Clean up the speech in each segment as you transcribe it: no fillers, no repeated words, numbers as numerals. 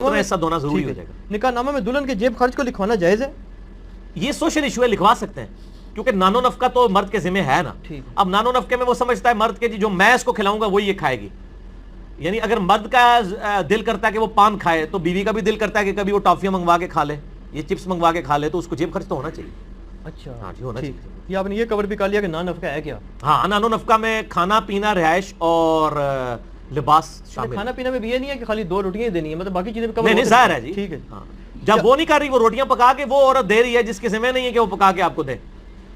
تو ایسا دونا ضروری ہو جائے گا. نکاح نامہ میں دلہن کے جیب خرچ کو لکھوانا جائز ہے؟ یہ سوشل ایشو ہے, لکھوا سکتے ہیں, کیونکہ نانو نفقہ تو مرد کے ذمہ ہے نا. اب نانو نفقے میں وہ سمجھتا ہے مرد کے جو میں اس کو کھلاؤں گا وہی یہ کھائے گی. یعنی اگر مرد کا دل کرتا ہے کہ وہ پان کھائے تو بیوی کا بھی دل کرتا ہے کہ کبھی وہ ٹافیاں منگوا کے کھا لے, یہ چپس منگوا کے کھا لے, تو اس کو جیب خرچ تو ہونا چاہیے. اچھا ہاں جی, ہونا چاہیے. یہ آپ نے یہ کور بھی کر لیا کہ نان نفقہ ہے کیا؟ ہاں, نانو نفقہ میں کھانا پینا, رہائش اور لباس شامل. کھانا پینا میں بھی یہ نہیں ہے کہ خالی 2 روٹیاں ہی دینی ہے, مطلب باقی چیزیں بھی نہیں, ظاہر ہے جی. ٹھیک ہے. جب وہ نہیں کر رہی, وہ روٹیاں پکا کے وہ عورت دے رہی ہے جس کے ذمہ نہیں ہے کہ وہ پکا کے آپ کو دے,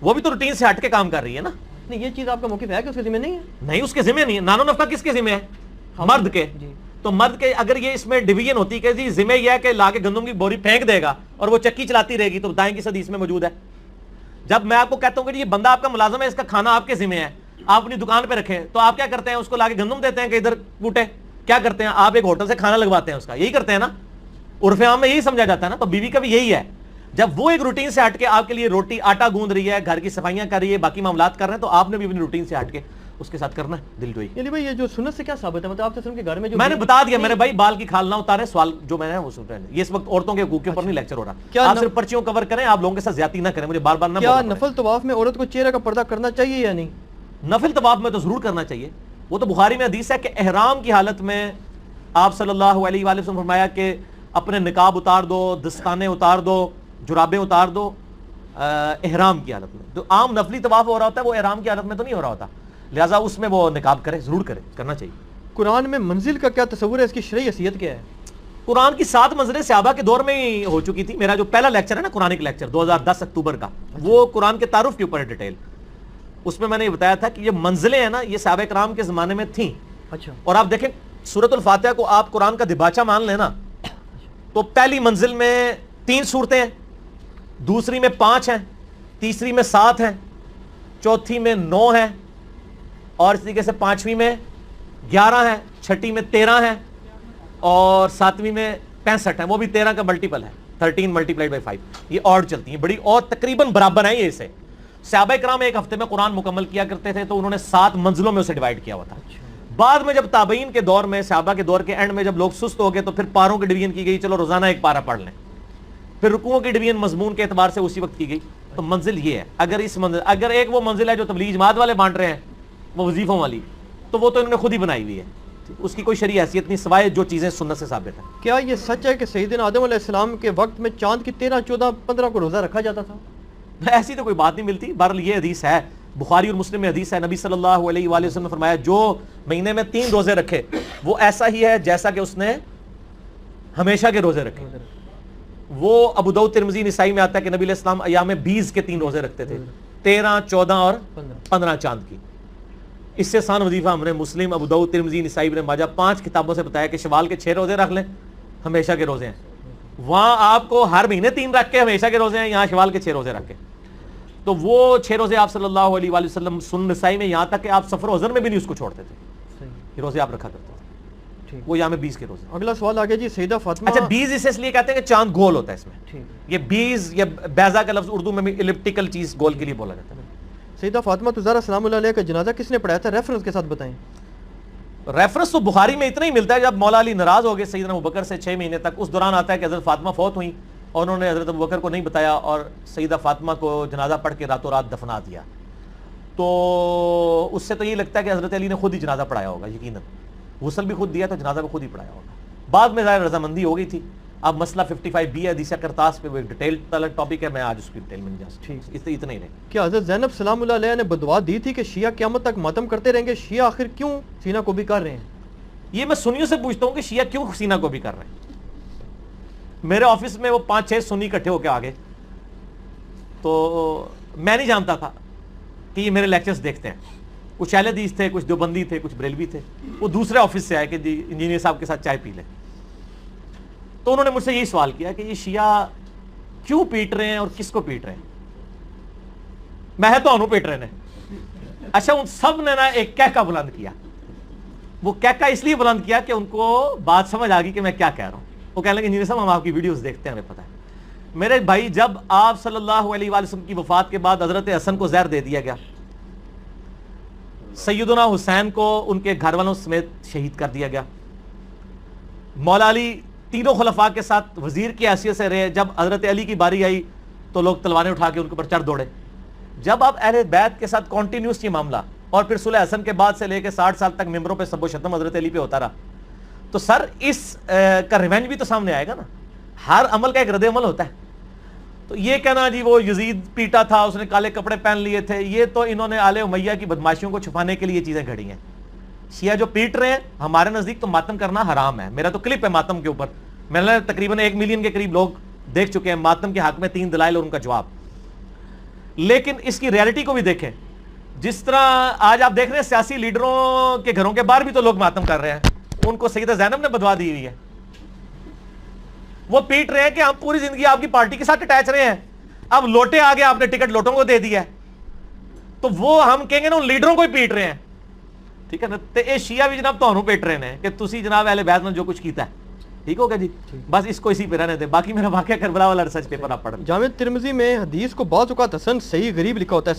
وہ بھی تو روٹین سے ہٹ کے کام کر رہی ہے نا. نہیں, یہ چیز آپ کا موقف ہے کہ اس کے ذمہ نہیں ہے؟ نہیں, اس کے ذمہ نہیں ہے. نانو نفقہ کس کے ذمہ ہے؟ مرد کے. تو مرد کے اگر یہ اس میں ڈویژن ہوتی کہ جی ذمہ یہ ہے کہ لا کے گندم کی بوری پھینک دے گا اور وہ چکی چلاتی رہے گی, تو دائیں کی حدیث میں موجود ہے. جب میں آپ کو کہتا ہوں کہ یہ بندہ آپ کا ملازم ہے, اس کا کھانا آپ کے ذمہ ہے, آپ اپنی دکان پہ رکھیں, تو آپ کیا کرتے ہیں؟ اس کو لا کے گندم دیتے ہیں کہ ادھر کوٹے. کیا کرتے ہیں آپ؟ ایک ہوٹل سے کھانا لگواتے ہیں اس کا, یہی کرتے ہیں نا. عرف عام میں یہی سمجھا جاتا ہے نا. تو بیوی کا بھی یہی ہے, جب وہ ایک روٹین سے ہٹ کے آپ کے لیے روٹی آٹا گوندھ رہی ہے, گھر کی صفائیاں کر رہی ہے, باقی معاملات کر رہے ہیں, تو آپ نے بھی اپنی روٹین سے ہٹ کے اس کے ساتھ کرنا ہے دل جوئی. یعنی بھائی یہ جو سنت سے کیا ثابت ہے؟ مطلب آپ کے گھر میں جو میں نے بتا دیا میرے بھائی, بال کی کھال نہ اتارے, سوال جو میں نے وہ سن رہے ہیں. یہ اس وقت عورتوں کے حقوق کے اوپر نہیں لیکچر ہو رہا, آپ صرف پرچیوں کور کریں, آپ لوگوں کے ساتھ زیادتی نہ کریں, مجھے بار بار نہ. کیا نفل طواف میں عورت کو چہرے کا پردہ کرنا چاہیے یا نہیں؟ نفل طواف میں تو ضرور کرنا چاہیے. وہ تو بخاری میں حدیث ہے کہ احرام کی حالت میں آپ صلی اللہ علیہ وآلہ وسلم فرمایا کہ اپنے نقاب اتار دو, دستانے اتار دو, جرابیں اتار دو احرام کی حالت میں. تو عام نفلی طواف ہو رہا ہوتا ہے, وہ احرام کی حالت میں تو نہیں ہو رہا ہوتا, لہٰذا اس میں وہ نقاب کرے, ضرور کرے, کرنا چاہیے. قرآن میں منزل کا کیا تصور ہے, اس کی شرعی حیثیت کیا ہے؟ قرآن کی 7 منزلیں صحابہ کے دور میں ہی ہو چکی تھی. میرا جو پہلا لیکچر ہے نا قرآن کا لیکچر 2010 اکتوبر کا, وہ قرآن کے تعارف کے اوپر ہے ڈیٹیل. اس میں نے یہ بتایا تھا کہ یہ منزلیں ہیں نا, یہ صحابہ کرام کے زمانے میں تھیں. اچھا. اور آپ دیکھیں سورۃ الفاتحہ کو آپ قرآن کا دباچہ مان لینا, تو پہلی منزل میں 3 سورتیں ہیں, دوسری میں 5 ہیں, تیسری میں 7 ہیں, چوتھی میں 9 ہیں, اور اس طریقے سے 5ویں میں 11 ہیں, 6ٹی میں 13 ہیں, اور 7ویں میں 65 ہیں. وہ بھی 13 کا ملٹیپل ہے, 13 × 5. یہ اور چلتی ہیں بڑی, اور تقریباً برابر ہیں یہ اسے. صحابہ کرام ایک ہفتے میں قرآن مکمل کیا کرتے تھے, تو انہوں نے 7 منزلوں میں اسے ڈیوائیڈ کیا ہوا تھا. بعد میں جب تابعین کے دور میں, صحابہ کے دور کے اینڈ میں جب لوگ سست ہو گئے, تو پھر پاروں کی ڈویژن کی گئی, چلو روزانہ 1 پارہ پڑھ لیں. پھر رکوعوں کی ڈویژن مضمون کے اعتبار سے اسی وقت کی گئی. تو منزل یہ ہے. اگر ایک وہ منزل ہے جو تبلیغ جماعت والے بانٹ رہے ہیں, وہ وظیفوں والی, تو وہ تو انہوں نے خود ہی بنائی ہوئی ہے, اس کی کوئی شرعی حیثیت نہیں سوائے جو چیزیں سنت سے ثابت ہیں. کیا یہ سچ ہے کہ سیدنا آدم علیہ السلام کے وقت میں چاند کی 13, 14, 15 کو روزہ رکھا جاتا تھا؟ ایسی تو کوئی بات نہیں ملتی. بہرحال یہ حدیث ہے, بخاری اور مسلم میں حدیث ہے, نبی صلی اللہ علیہ وآلہ وسلم نے فرمایا جو مہینے میں 3 روزے رکھے وہ ایسا ہی ہے جیسا کہ اس نے ہمیشہ کے روزے رکھے. وہ ابو داؤد ترمذی نسائی میں آتا ہے کہ نبی علیہ السلام ایام 20 کے 3 روزے رکھتے تھے, 13, 14 اور 15 چاند کی. اس سے آسان وظیفہ ہم نے مسلم, ابو داؤد, ترمذی, نسائی, ابن ماجہ 5 کتابوں سے بتایا کہ شوال کے 6 روزے رکھ لیں, ہمیشہ کے روزے ہیں. وہاں آپ کو ہر مہینے 3 رکھ کے ہمیشہ کے روزے ہیں, یہاں شوال کے 6 روزے رکھ کے. تو وہ 6 روزے آپ صلی اللہ علیہ وآلہ وسلم سنن نسائی میں, یہاں تک کہ آپ سفر و حضر میں بھی نہیں اس کو چھوڑتے تھے, یہ روزے آپ رکھا کرتے تھے. وہ یہاں میں 20 کے روزے. اگلا سوال آگے جی, سیدہ فاطمہ. اچھا 20 اس لیے کہتے ہیں کہ چاند گول ہوتا ہے اس میں, یہ 20 یا بیضا کا لفظ اردو میں بھی الپٹیکل چیز گول کے لیے بولا جاتا ہے. سیدہ فاطمہ زہرا سلام اللہ علیہ کا جنازہ کس نے پڑھایا تھا؟ ریفرنس کے ساتھ بتائیں. ریفرنس تو بخاری میں اتنا ہی ملتا ہے, جب مولا علی ناراض ہو گئے سیدنا ابوبکر سے 6 مہینے تک, اس دوران آتا ہے کہ حضرت فاطمہ فوت ہوئیں اور انہوں نے حضرت ابوبکر کو نہیں بتایا, اور سیدہ فاطمہ کو جنازہ پڑھ کے راتوں رات دفنا دیا. تو اس سے تو یہ لگتا ہے کہ حضرت علی نے خود ہی جنازہ پڑھایا ہوگا یقیناً, غسل بھی خود دیا تو جنازہ بھی خود ہی پڑھایا ہوگا. بعد میں ظاہر رضامندی ہو گئی تھی. اب مسئلہ 55B ہے حدیث کرتاس پہ, وہ ایک ڈیٹیل والا ٹاپک ہے, میں آج اس کی ڈیٹیل میں نہیں جا سکتا, اتنا ہی رہے. کیا حضرت زینب سلام اللہ علیہ نے بدعا دی تھی کہ شیعہ قیامت تک ماتم کرتے رہیں گے, شیعہ آخر کیوں سینہ کو بھی کر رہے ہیں؟ یہ میں سنیوں سے پوچھتا ہوں کہ شیعہ کیوں سینہ کو بھی کر رہے ہیں. میرے آفس میں وہ 5-6 سنی اکٹھے ہو کے آ گئے, تو میں نہیں جانتا تھا کہ یہ میرے لیکچرز دیکھتے ہیں. کچھ اہل حدیث تھے, کچھ دیوبندی تھے, کچھ بریلوی تھے. وہ دوسرے آفس سے آئے کہ جی انجینئر صاحب کے ساتھ چائے پی لیں. تو انہوں نے مجھ سے یہی سوال کیا کہ یہ شیعہ کیوں پیٹ رہے ہیں اور کس کو پیٹ رہے ہیں. میں تو انہوں پیٹ رہے ہیں. اچھا ان سب نے نا ایک کہکا بلند کیا. وہ کہکا اس لیے بلند کیا کہ ان کو بات سمجھ آ گئی کہ میں کیا کہہ رہا ہوں. وہ کہنے لگے انجینئر صاحب ہم آپ کی ویڈیوز دیکھتے ہیں, ہمیں پتہ ہے. میرے بھائی جب آپ صلی اللہ علیہ وآلہ وسلم کی وفات کے بعد حضرت حسن کو زہر دے دیا گیا, سیدنا حسین کو ان کے گھر والوں سمیت شہید کر دیا گیا, مولا علی تینوں خلفاء کے ساتھ وزیر کی حیثیت سے رہے. جب حضرت علی کی باری آئی تو لوگ تلواریں اٹھا کے ان کے اوپر چڑھ دوڑے. جب آپ اہل بیت کے ساتھ کنٹینیوس یہ معاملہ اور پھر صلح حسن کے بعد سے لے کے 60 سال تک ممبروں پہ سب و شتم حضرت علی پہ ہوتا رہا, تو سر اس کا ریونج بھی تو سامنے آئے گا نا. ہر عمل کا ایک رد عمل ہوتا ہے. تو یہ کہنا جی وہ یزید پیٹا تھا, اس نے کالے کپڑے پہن لیے تھے, یہ تو انہوں نے آل امیہ کی بدماشیوں کو چھپانے کے لیے یہ چیزیں گھڑی ہیں. شیعہ جو پیٹ رہے ہیں, ہمارے نزدیک تو ماتم کرنا حرام ہے. میرا تو کلپ ہے ماتم کے اوپر, میں نے تقریباً 1 ملین کے قریب لوگ دیکھ چکے ہیں ماتم کے حق میں 3 دلائل اور ان کا جواب. لیکن اس کی ریالٹی کو بھی دیکھیں. جس طرح آج آپ دیکھ رہے ہیں سیاسی لیڈروں کے گھروں کے باہر بھی تو لوگ ماتم کر رہے ہیں, ان کو سیدہ زینب نے بدوا دی ہوئی ہے. وہ پیٹ رہے ہیں کہ ہم پوری زندگی آپ کی پارٹی کے ساتھ اٹیچ رہے ہیں, اب لوٹے آگے آپ نے ٹکٹ لوٹوں کو دے دیا ہے, تو وہ ہم کہیں گے نا ان لیڈروں کو ہی پیٹ رہے ہیں. ٹھیک ہے نا. تو یہ شیعہ بھی جناب تہنوں پیٹ رہے ہیں کہ تسی جناب اہل بیت نے جو کچھ کیتا ہے. ٹھیک ہوگا جی, بس اس کو اسی پہ رہنے دیں. باقی میرا واقعہ کربلا والا ریسرچ پیپر آپ پڑھ. جامع ترمذی میں حدیث کو بعض اوقات حسن صحیح غریب لکھا ہوتا ہے.